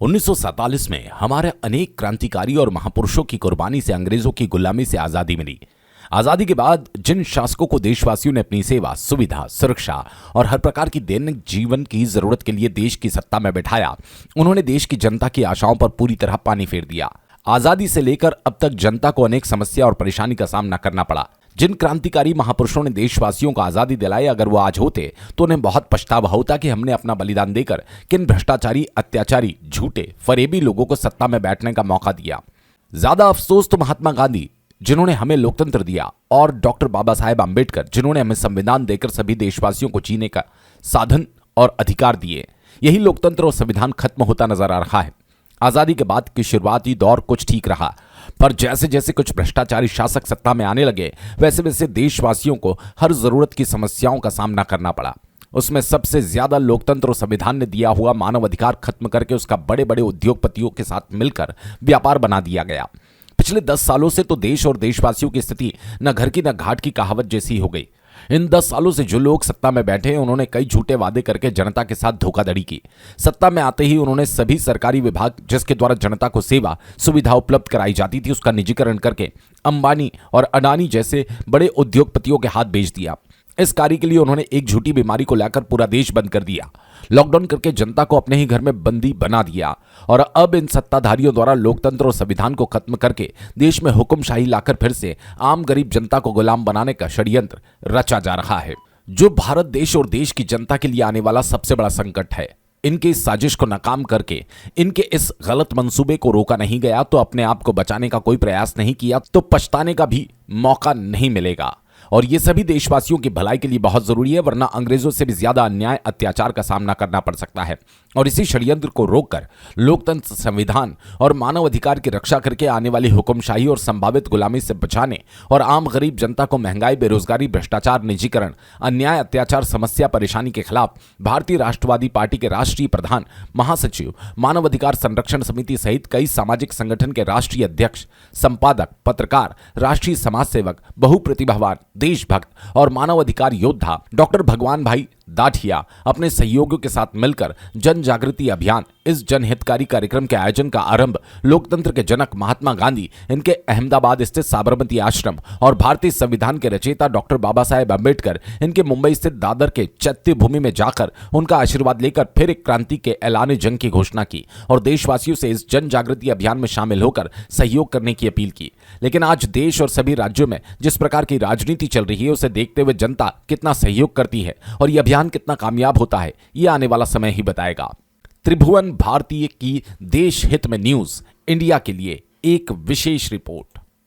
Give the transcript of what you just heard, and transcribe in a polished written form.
1947 में हमारे अनेक क्रांतिकारी और महापुरुषों की कुर्बानी से अंग्रेजों की गुलामी से आजादी मिली। आजादी के बाद जिन शासकों को देशवासियों ने अपनी सेवा, सुविधा, सुरक्षा और हर प्रकार की दैनिक जीवन की जरूरत के लिए देश की सत्ता में बैठाया, उन्होंने देश की जनता की आशाओं पर पूरी तरह पानी फेर दिया। आजादी से लेकर अब तक जनता को अनेक समस्या और परेशानी का सामना करना पड़ा। जिन क्रांतिकारी महापुरुषों ने देशवासियों को आजादी दिलाई, अगर वो आज होते तो उन्हें बहुत पछतावा होता कि हमने अपना बलिदान देकर किन भ्रष्टाचारी, अत्याचारी, झूठे, फरेबी लोगों को सत्ता में बैठने का मौका दिया। ज्यादा अफसोस तो महात्मा गांधी, जिन्होंने हमें लोकतंत्र दिया, और डॉक्टर बाबा साहेब आंबेडकर, जिन्होंने हमें संविधान देकर सभी देशवासियों को जीने का साधन और अधिकार दिए। यही लोकतंत्र और संविधान खत्म होता नजर आ रहा है। आजादी के बाद की शुरुआती दौर कुछ ठीक रहा, पर जैसे जैसे कुछ भ्रष्टाचारी शासक सत्ता में आने लगे, वैसे वैसे देशवासियों को हर जरूरत की समस्याओं का सामना करना पड़ा। उसमें सबसे ज्यादा लोकतंत्र और संविधान ने दिया हुआ मानव अधिकार खत्म करके उसका बड़े बड़े उद्योगपतियों के साथ मिलकर व्यापार बना दिया गया। पिछले 10 सालों से तो देश और देशवासियों की स्थिति न घर की न घाट की कहावत जैसी हो गई। इन 10 सालों से जो लोग सत्ता में बैठे हैं, उन्होंने कई झूठे वादे करके जनता के साथ धोखाधड़ी की। सत्ता में आते ही उन्होंने सभी सरकारी विभाग जिसके द्वारा जनता को सेवा सुविधा उपलब्ध कराई जाती थी, उसका निजीकरण करके अंबानी और अडानी जैसे बड़े उद्योगपतियों के हाथ बेच दिया। इस कार्य के लिए उन्होंने एक झूठी बीमारी को लाकर पूरा देश बंद कर दिया, लॉकडाउन करके जनता को अपने ही घर में बंदी बना दिया। और अब इन सत्ताधारियों द्वारा लोकतंत्र और संविधान को खत्म करके देश में हुक्मशाही लाकर फिर से आम गरीब जनता को गुलाम बनाने का षड्यंत्र रचा जा रहा है, जो भारत देश और देश की जनता के लिए आने वाला सबसे बड़ा संकट है। इनकी इस साजिश को नाकाम करके, इनके इस गलत मंसूबे को रोका नहीं गया, तो अपने आप को बचाने का कोई प्रयास नहीं किया, तो पछताने का भी मौका नहीं मिलेगा। और ये सभी देशवासियों की भलाई के लिए बहुत जरूरी है, वरना अंग्रेजों से भी ज्यादा अन्याय, अत्याचार का सामना करना पड़ सकता है। और इसी षड्यंत्र को रोककर लोकतंत्र, संविधान और मानव अधिकार की रक्षा करके आने वाली हुक्मशाही और संभावित गुलामी से बचाने और आम गरीब जनता को महंगाई, बेरोजगारी, भ्रष्टाचार, निजीकरण, अन्याय, अत्याचार, समस्या, परेशानी के खिलाफ भारतीय राष्ट्रवादी पार्टी के राष्ट्रीय प्रधान, महासचिव, मानव अधिकार संरक्षण समिति सहित कई सामाजिक संगठन के राष्ट्रीय अध्यक्ष, संपादक, पत्रकार, राष्ट्रीय समाज सेवक, बहुप्रतिभावान, देशभक्त और मानव अधिकार योद्धा डॉक्टर भगवान भाई दाठिया अपने सहयोगियों के साथ मिलकर जन जागृति अभियान, इस जनहितकारी कार्यक्रम के आयोजन का आरंभ लोकतंत्र के जनक महात्मा गांधी, इनके अहमदाबाद स्थित साबरमती आश्रम, और भारतीय संविधान के रचयिता डॉक्टर बाबा साहेब आंबेडकर, इनके मुंबई स्थित दादर के चैत्य भूमि में जाकर उनका आशीर्वाद लेकर फिर एक क्रांति के ऐलान जंग की घोषणा की और देशवासियों से इस जन जागृति अभियान में शामिल होकर सहयोग करने की अपील की। लेकिन आज देश और सभी राज्यों में जिस प्रकार की राजनीति चल रही है, उसे देखते हुए जनता कितना सहयोग करती है और यह अभियान कितना कामयाब होता है, यह आने वाला समय ही बताएगा। त्रिभुवन भारतीय की देश हित में न्यूज इंडिया के लिए एक विशेष रिपोर्ट।